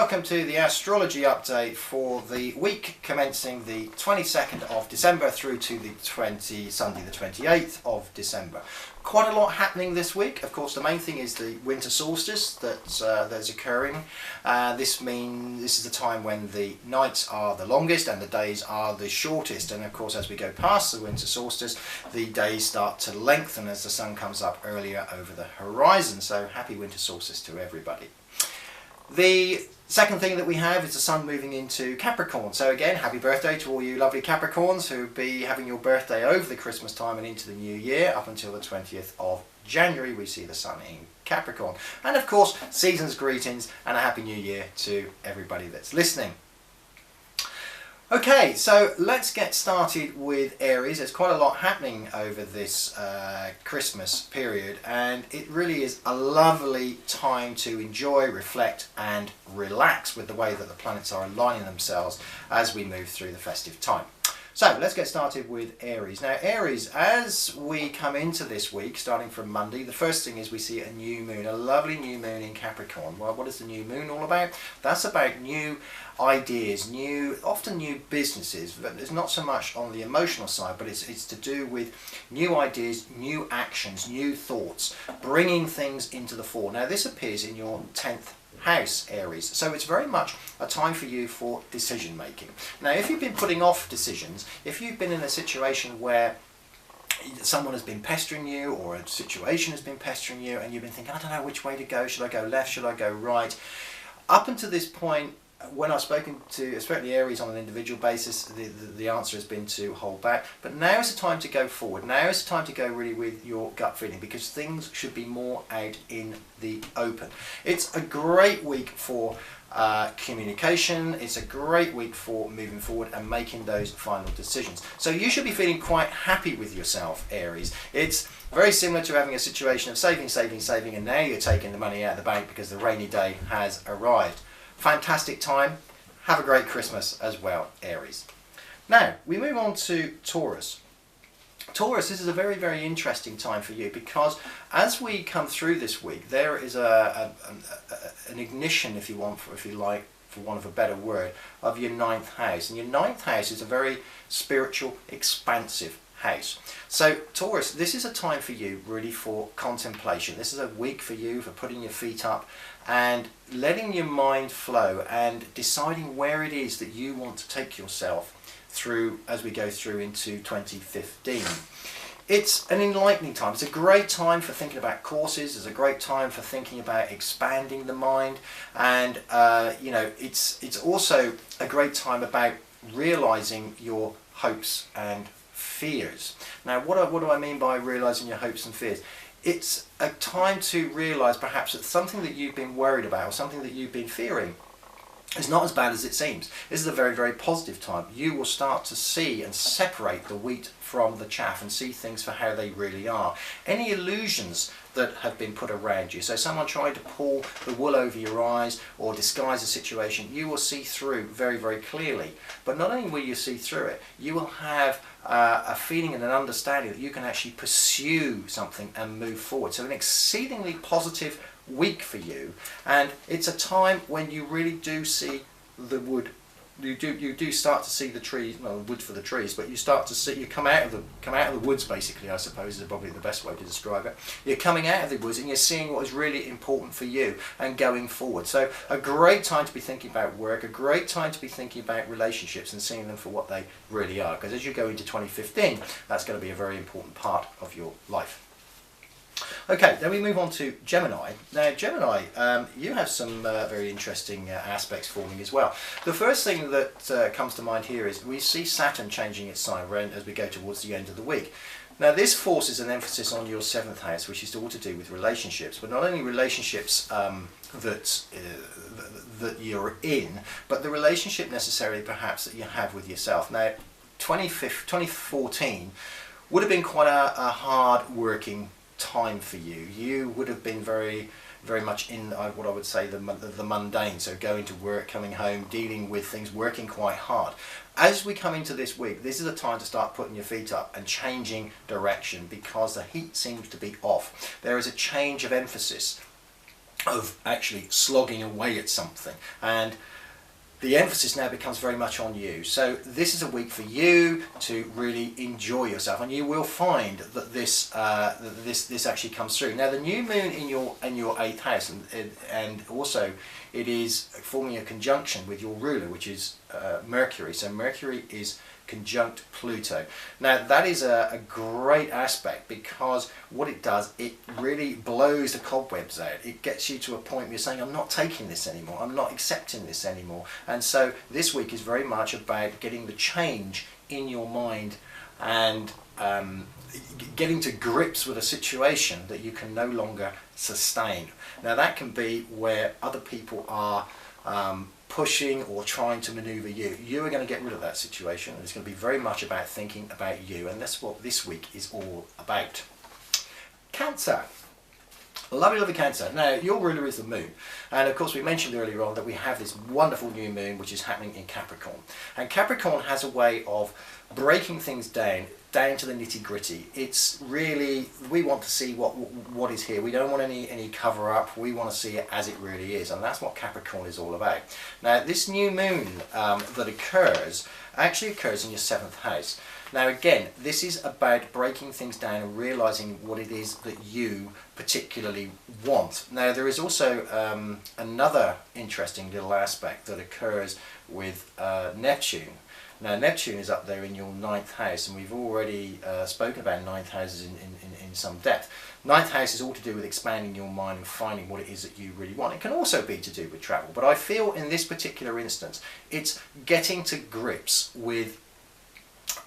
welcome to the astrology update for the week commencing the 22nd of December through to the Sunday the 28th of December. Quite a lot happening this week. Of course, the main thing is the winter solstice that's occurring. This is the time when the nights are the longest and the days are the shortest. And of course, as we go past the winter solstice, the days start to lengthen as the sun comes up earlier over the horizon. So happy winter solstice to everybody. The second thing that we have is the sun moving into Capricorn. So again, happy birthday to all you lovely Capricorns who will be having your birthday over the Christmas time and into the new year. Up until the 20th of January we see the sun in Capricorn. And of course, season's greetings and a happy new year to everybody that's listening. Okay, so let's get started with Aries. There's quite a lot happening over this Christmas period, and it really is a lovely time to enjoy, reflect and relax with the way that the planets are aligning themselves as we move through the festive time. So let's get started with Aries. Now Aries, as we come into this week, starting from Monday, the first thing is we see a new moon, a lovely new moon in Capricorn. Well, what is the new moon all about? That's about new ideas, often new businesses, but it's not so much on the emotional side, but it's to do with new ideas, new actions, new thoughts, bringing things into the fore. Now this appears in your 10th house, Aries, so it's very much a time for you for decision making. Now if you've been putting off decisions, if you've been in a situation where someone has been pestering you or a situation has been pestering you and you've been thinking, I don't know which way to go, should I go left, should I go right, up until this point when I've spoken to especially Aries on an individual basis, the answer has been to hold back. But now is the time to go forward. Now is the time to go really with your gut feeling, because things should be more out in the open. It's a great week for communication. It's a great week for moving forward and making those final decisions. So you should be feeling quite happy with yourself, Aries. It's very similar to having a situation of saving, and now you're taking the money out of the bank because the rainy day has arrived. Fantastic time. Have a great Christmas as well, Aries. Now we move on to Taurus. Taurus, this is a very, very interesting time for you, because as we come through this week, there is an ignition, if you like, for want of a better word, of your 9th house. And your 9th house is a very spiritual, expansive house. So Taurus, this is a time for you really for contemplation. This is a week for you for putting your feet up and letting your mind flow and deciding where it is that you want to take yourself through as we go through into 2015. It's an enlightening time. It's a great time for thinking about courses. It's a great time for thinking about expanding the mind, and it's also a great time about realizing your hopes and fears. Now what do I mean by realizing your hopes and fears? It's a time to realize perhaps that something that you've been worried about or something that you've been fearing is not as bad as it seems. This is a very, very positive time. You will start to see and separate the wheat from the chaff and see things for how they really are. Any illusions that have been put around you, so someone trying to pull the wool over your eyes or disguise a situation, you will see through very, very clearly. But not only will you see through it, you will have a feeling and an understanding that you can actually pursue something and move forward. So an exceedingly positive week for you, and it's a time when you really do see the wood. You do start to see the trees, well, wood for the trees, but you start to see, you come out of the woods, basically, I suppose is probably the best way to describe it. You're coming out of the woods and you're seeing what is really important for you and going forward. So a great time to be thinking about work, a great time to be thinking about relationships and seeing them for what they really are, because as you go into 2015, that's going to be a very important part of your life. Okay, then we move on to Gemini. Now Gemini, you have some very interesting aspects forming as well. The first thing that comes to mind here is we see Saturn changing its sign as we go towards the end of the week. Now this forces an emphasis on your 7th house, which is all to do with relationships, but not only relationships that you're in, but the relationship necessarily perhaps that you have with yourself. Now 2014 would have been quite a hard working time for you. You would have been very, very much in what I would say the mundane, so going to work, coming home, dealing with things, working quite hard. As we come into this week, this is a time to start putting your feet up and changing direction, because the heat seems to be off. There is a change of emphasis. of actually slogging away at something, and the emphasis now becomes very much on you. So this is a week for you to really enjoy yourself, and you will find that this actually comes through. Now the new moon in your eighth house, and also it is forming a conjunction with your ruler, which is Mercury. So Mercury is conjunct Pluto. Now that is a great aspect, because what it does, it really blows the cobwebs out. It gets you to a point where you're saying, I'm not taking this anymore, I'm not accepting this anymore. And so this week is very much about getting the change in your mind, and getting to grips with a situation that you can no longer sustain. Now that can be where other people are pushing or trying to maneuver you. You are going to get rid of that situation, and it's going to be very much about thinking about you, and that's what this week is all about. Cancer. Lovely, lovely Cancer. Now, your ruler is the moon, and of course we mentioned earlier on that we have this wonderful new moon which is happening in Capricorn, and Capricorn has a way of breaking things down to the nitty-gritty. It's really, we want to see what is here. We don't want any cover-up. We want to see it as it really is, and that's what Capricorn is all about. Now, this new moon that occurs actually occurs in your 7th house. Now again, this is about breaking things down and realizing what it is that you particularly want. Now there is also another interesting little aspect that occurs with Neptune. Now Neptune is up there in your 9th house, and we've already spoken about 9th houses in some depth. 9th house is all to do with expanding your mind and finding what it is that you really want. It can also be to do with travel, but I feel in this particular instance it's getting to grips with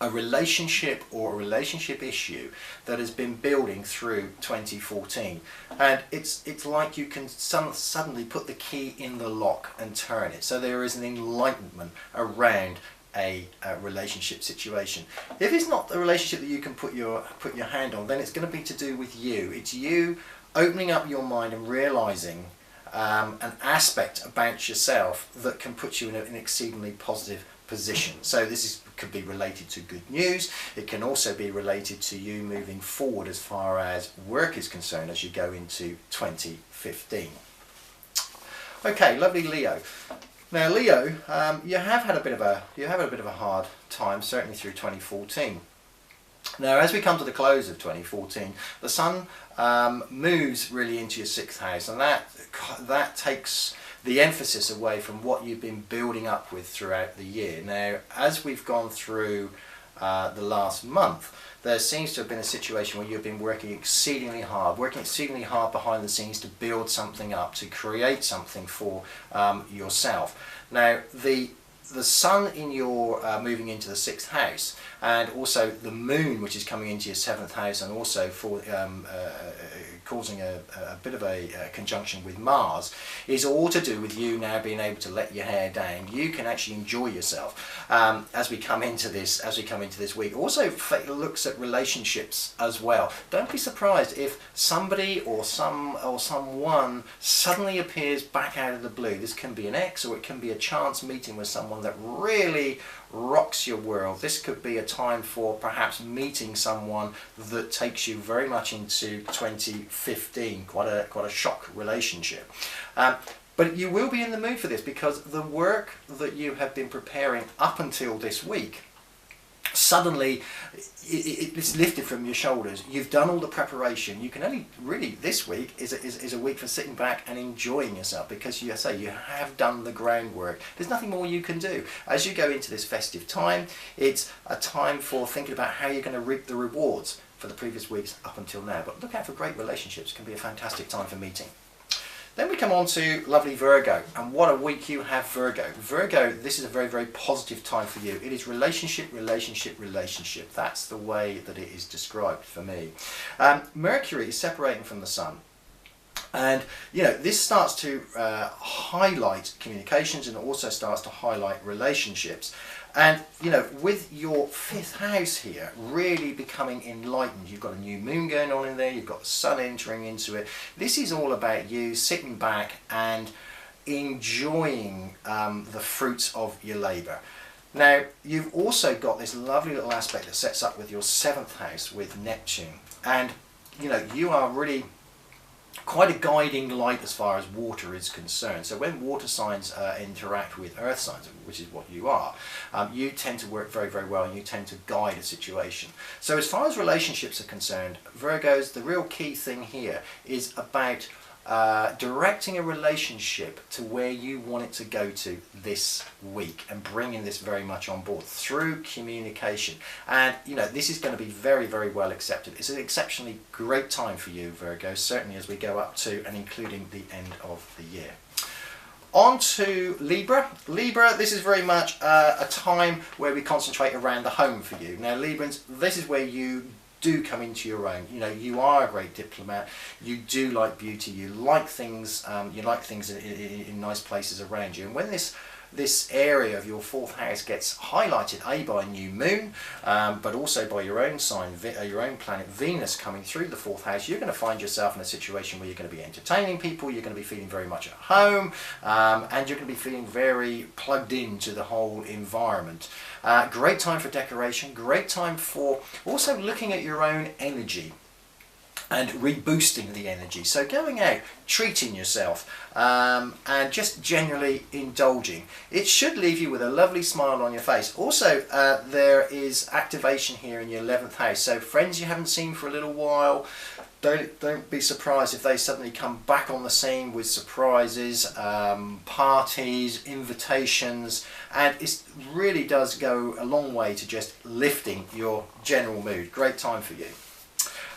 a relationship or a relationship issue that has been building through 2014, and it's like you can suddenly put the key in the lock and turn it. So there is an enlightenment around a relationship situation. If it's not the relationship that you can put your hand on, then it's going to be to do with you. It's you opening up your mind and realizing an aspect about yourself that can put you in an exceedingly positive position. So this could be related to good news. It can also be related to you moving forward as far as work is concerned as you go into 2015. Okay, lovely Leo. Now Leo, you have had a bit of a hard time, certainly through 2014. Now as we come to the close of 2014, the Sun moves really into your 6th house, and that takes the emphasis away from what you've been building up with throughout the year. Now as we've gone through the last month, there seems to have been a situation where you've been working exceedingly hard behind the scenes to build something up, to create something for yourself. Now the Sun in your moving into the 6th house, and also the Moon which is coming into your 7th house, and also for causing a bit of a conjunction with Mars, is all to do with you now being able to let your hair down. You can actually enjoy yourself as we come into this week. Also looks at relationships as well. Don't be surprised if somebody or someone suddenly appears back out of the blue. This can be an ex, or it can be a chance meeting with someone that really rocks your world. This could be a time for perhaps meeting someone that takes you very much into 2015, quite a shock relationship. But you will be in the mood for this, because the work that you have been preparing up until this week, suddenly it's lifted from your shoulders. You've done all the preparation. You can only really, this week is a week for sitting back and enjoying yourself, because you have done the groundwork. There's nothing more you can do. As you go into this festive time, it's a time for thinking about how you're going to reap the rewards for the previous weeks up until now. But look out for great relationships. It can be a fantastic time for meeting. Then we come on to lovely Virgo, and what a week you have, Virgo. Virgo, this is a very, very positive time for you. It is relationship, relationship, relationship. That's the way that it is described for me. Mercury is separating from the Sun. And this starts to highlight communications, and it also starts to highlight relationships. And with your 5th house here really becoming enlightened, you've got a new moon going on in there, you've got the Sun entering into it. This is all about you sitting back and enjoying the fruits of your labour. Now you've also got this lovely little aspect that sets up with your 7th house with Neptune, and you are really quite a guiding light as far as water is concerned. So when water signs interact with earth signs, which is what you are, you tend to work very, very well, and you tend to guide a situation. So as far as relationships are concerned, Virgos, the real key thing here is about directing a relationship to where you want it to go to this week, and bringing this very much on board through communication. And you know, this is going to be very, very well accepted. It's an exceptionally great time for you, Virgo, certainly as we go up to and including the end of the year. On to Libra. Libra, this is very much a time where we concentrate around the home for you. Now Librans, this is where you do come into your own. You know, you are a great diplomat. You do like beauty. You like things. In nice places around you. And when this area of your fourth house gets highlighted, by a new moon, but also by your own sign, your own planet Venus coming through the fourth house, you're going to find yourself in a situation where you're going to be entertaining people. You're going to be feeling very much at home, and you're going to be feeling very plugged into the whole environment. Great time for decoration. Great time for also looking at your own energy and reboosting the energy. So going out, treating yourself, and just generally indulging. It should leave you with a lovely smile on your face. Also, there is activation here in your 11th house. So friends you haven't seen for a little while, don't be surprised if they suddenly come back on the scene with surprises, parties, invitations, and it really does go a long way to just lifting your general mood. Great time for you.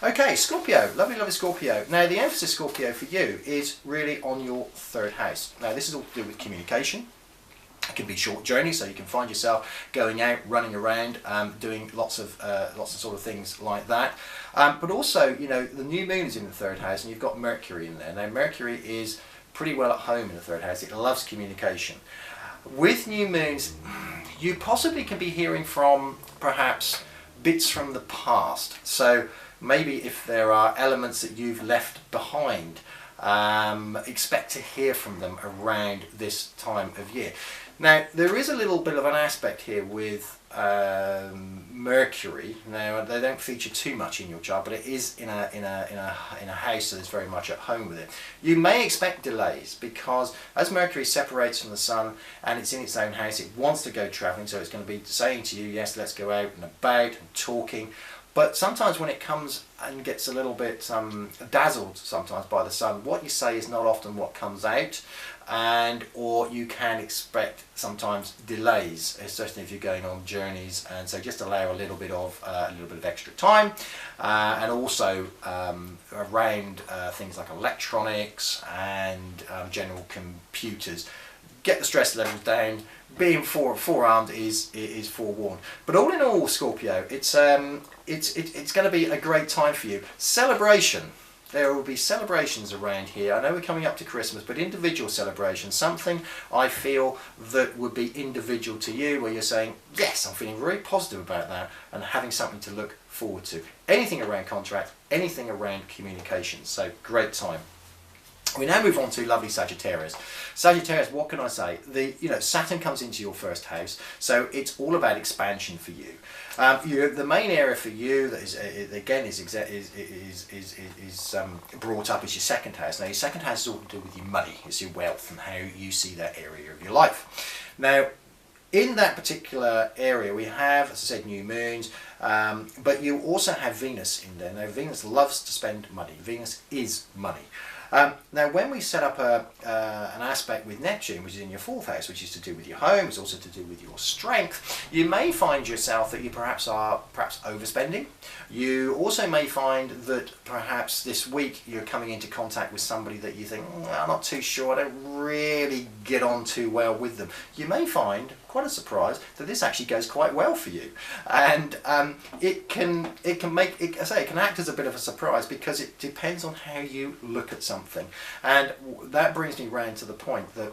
Okay, Scorpio, lovely, lovely Scorpio. Now the emphasis, Scorpio, for you is really on your third house. Now this is all to do with communication. It can be short journeys, so you can find yourself going out, running around, doing lots of sort of things like that. But also, you know, the new moon is in the third house, and you've got Mercury in there. Now Mercury is pretty well at home in the third house. It loves communication. With new moons, you possibly can be hearing from perhaps bits from the past. So maybe if there are elements that you've left behind, expect to hear from them around this time of year. Now there is a little bit of an aspect here with Mercury. Now they don't feature too much in your chart, but it is in a house that is very much at home with it. You may expect delays because as Mercury separates from the Sun and it's in its own house, it wants to go travelling, so it's going to be saying to you, yes, let's go out and about and talking. But sometimes when it comes and gets a little bit dazzled sometimes by the sun, what you say is not often what comes out, or you can expect sometimes delays, especially if you're going on journeys. And so just allow a little bit of extra time, and also around things like electronics and general computers. Get the stress levels down. Being forearmed is forewarned. But all in all, Scorpio, it's going to be a great time for you. Celebration. There will be celebrations around here. I know we're coming up to Christmas, but individual celebrations, something I feel that would be individual to you, where you're saying, yes, I'm feeling very positive about that, and having something to look forward to. Anything around contract, anything around communication. So great time. We now move on to lovely Sagittarius. Sagittarius, what can I say? Saturn comes into your first house, so it's all about expansion for you. The main area for you that is brought up is your second house. Now, your second house is all to do with your money, it's your wealth, and how you see that area of your life. Now, in that particular area, we have, as I said, new moons, but you also have Venus in there. Now, Venus loves to spend money. Venus is money. Now when we set up an aspect with Neptune, which is in your fourth house, which is to do with your home, it's also to do with your strength, you may find yourself that you perhaps are overspending. You also may find that perhaps this week you're coming into contact with somebody that you think, I'm not too sure, I don't really get on too well with them. You may find, quite a surprise, that this actually goes quite well for you, and it can act as a bit of a surprise because it depends on how you look at something. And that brings me round to the point that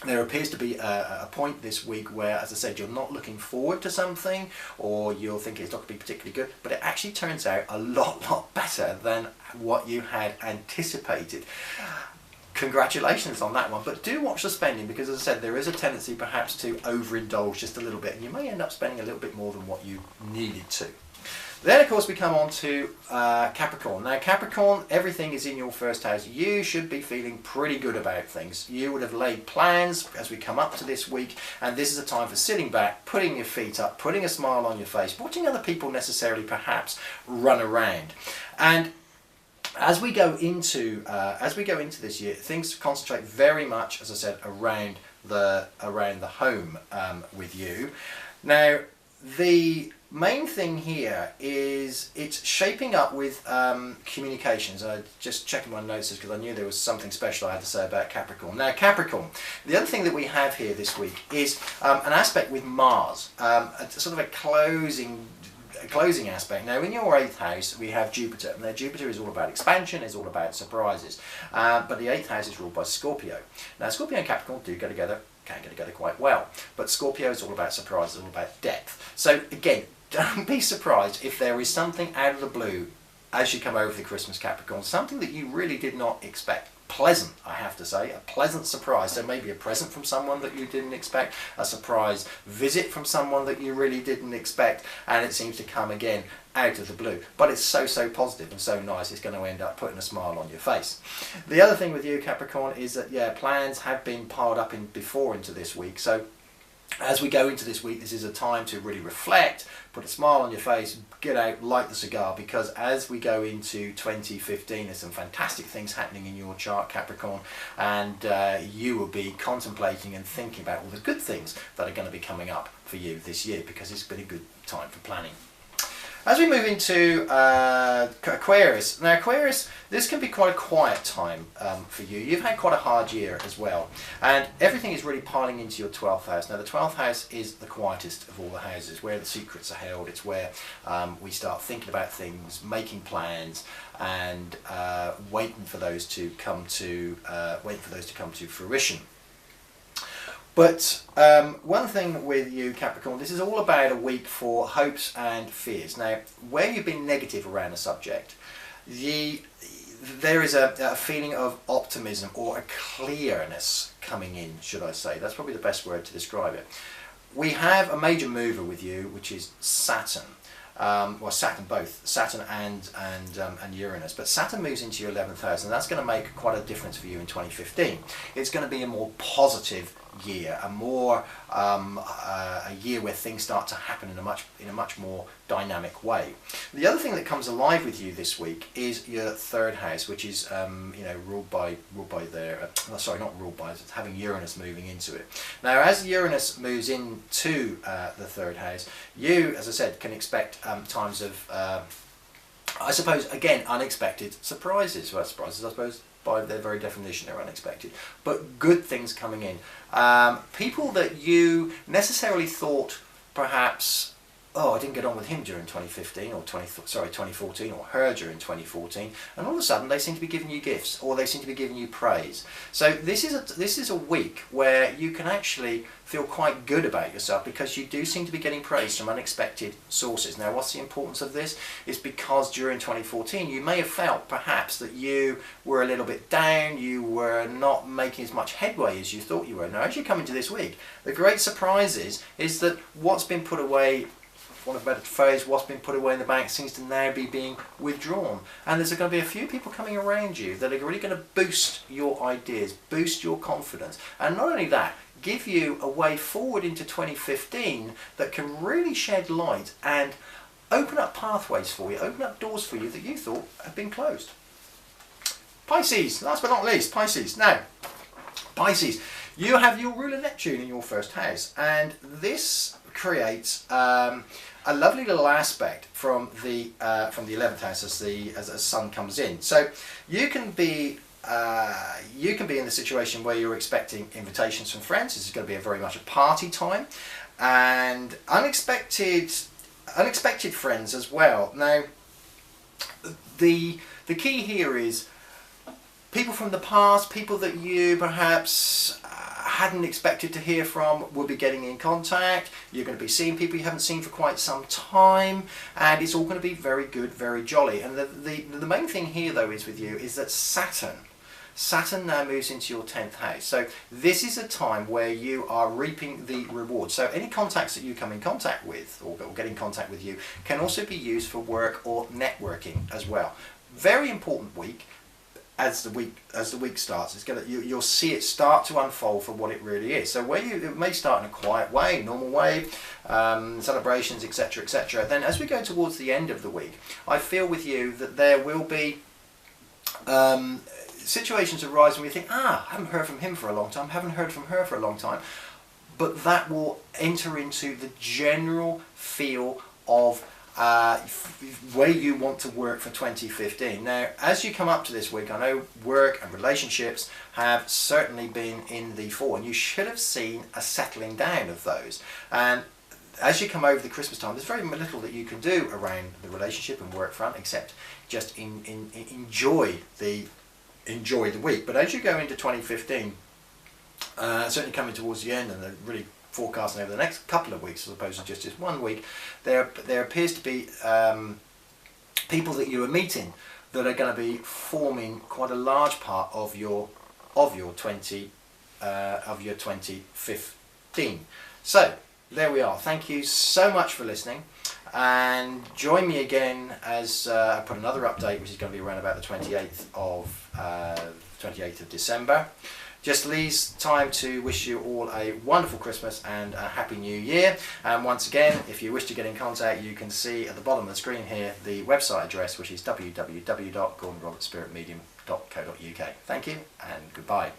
there appears to be a point this week where, as I said, you're not looking forward to something, or you're thinking it's not going to be particularly good, but it actually turns out a lot better than what you had anticipated. Congratulations on that one, but do watch the spending, because as I said, there is a tendency perhaps to overindulge just a little bit, and you may end up spending a little bit more than what you needed to. Then, of course, we come on to Capricorn. Now, Capricorn, everything is in your first house. You should be feeling pretty good about things. You would have laid plans as we come up to this week, and this is a time for sitting back, putting your feet up, putting a smile on your face, watching other people necessarily perhaps run around. And as we go into this year, things concentrate very much, as I said, around the home with you. Now, the main thing here is it's shaping up with communications. I just checking my notes because I knew there was something special I had to say about Capricorn. Now, Capricorn, the other thing that we have here this week is an aspect with Mars, sort of a closing aspect. Now, in your 8th house we have Jupiter. Now, Jupiter is all about expansion, is all about surprises, but the 8th house is ruled by Scorpio. Now, Scorpio and Capricorn do go together, can go together quite well, but Scorpio is all about surprises, all about depth. So again, don't be surprised if there is something out of the blue as you come over the Christmas, Capricorn, something that you really did not expect. Pleasant, I have to say, a pleasant surprise. So maybe a present from someone that you didn't expect, a surprise visit from someone that you really didn't expect, and it seems to come again out of the blue. But it's so positive and so nice, it's going to end up putting a smile on your face. The other thing with you, Capricorn, is that, yeah, plans have been piled up before into this week. So as we go into this week, this is a time to really reflect, put a smile on your face, get out, light the cigar, because as we go into 2015, there's some fantastic things happening in your chart, Capricorn, and you will be contemplating and thinking about all the good things that are going to be coming up for you this year, because it's been a good time for planning. As we move into Aquarius, now Aquarius, this can be quite a quiet time for you. You've had quite a hard year as well, and everything is really piling into your 12th house. Now, the 12th house is the quietest of all the houses, where the secrets are held. It's where we start thinking about things, making plans, and waiting for those to come to fruition. But one thing with you, Capricorn, this is all about a week for hopes and fears. Now, where you've been negative around a subject, there is a feeling of optimism or a clearness coming in, should I say. That's probably the best word to describe it. We have a major mover with you, which is Saturn. Well, Saturn both, Saturn and Uranus, but Saturn moves into your 11th house, and that's going to make quite a difference for you in 2015. It's going to be a more positive year, a year where things start to happen in a much more dynamic way. The other thing that comes alive with you this week is your 3rd house, which is ruled by it's having Uranus moving into it. Now, as Uranus moves into the 3rd house, you, as I said, can expect times of I suppose, again, unexpected surprises. Well, surprises, I suppose, by their very definition, they're unexpected, but good things coming in. People that you necessarily thought perhaps, oh, I didn't get on with him during 2015 or 2014, or her during 2014, and all of a sudden they seem to be giving you gifts, or they seem to be giving you praise. So this is a week where you can actually feel quite good about yourself, because you do seem to be getting praise from unexpected sources. Now, what's the importance of this? It's because during 2014 you may have felt perhaps that you were a little bit down, you were not making as much headway as you thought you were. Now, as you come into this week, the great surprise is that what's been put away, one of a better phrase, what's been put away in the bank seems to now be being withdrawn. And there's going to be a few people coming around you that are really going to boost your ideas, boost your confidence. And not only that, give you a way forward into 2015 that can really shed light and open up pathways for you, open up doors for you that you thought had been closed. Pisces, last but not least, Pisces. Now, Pisces, you have your ruler Neptune in your 1st house, and this creates a lovely little aspect from the 11th house as the sun comes in. So you can be in the situation where you're expecting invitations from friends. This is going to be very much a party time, and unexpected friends as well. Now, the key here is people from the past, people that you perhaps hadn't expected to hear from, will be getting in contact. You're going to be seeing people you haven't seen for quite some time, and it's all going to be very good, very jolly. And the main thing here, though, is with you is that Saturn Saturn now moves into your 10th house. So this is a time where you are reaping the reward. So any contacts that you come in contact with, or get in contact with you, can also be used for work or networking as well. Very important week. As the week starts, you'll see it start to unfold for what it really is. So where it may start in a quiet way, normal way, celebrations, etc., etc. Then as we go towards the end of the week, I feel with you that there will be situations arise when we think, I haven't heard from him for a long time, haven't heard from her for a long time, but that will enter into the general feel of where you want to work for 2015. Now, as you come up to this week, I know work and relationships have certainly been in the fall, and you should have seen a settling down of those. And as you come over the Christmas time, there's very little that you can do around the relationship and work front, except just enjoy the week. But as you go into 2015, certainly coming towards the end, and really forecasting over the next couple of weeks as opposed to just this 1 week, there appears to be people that you are meeting that are going to be forming quite a large part of your 2015. So there we are. Thank you so much for listening, and join me again as I put another update, which is going to be around about the 28th of December. Just leaves time to wish you all a wonderful Christmas and a happy new year. And once again, if you wish to get in contact, you can see at the bottom of the screen here the website address, which is www.gordonrobertsspiritmedium.co.uk. Thank you and goodbye.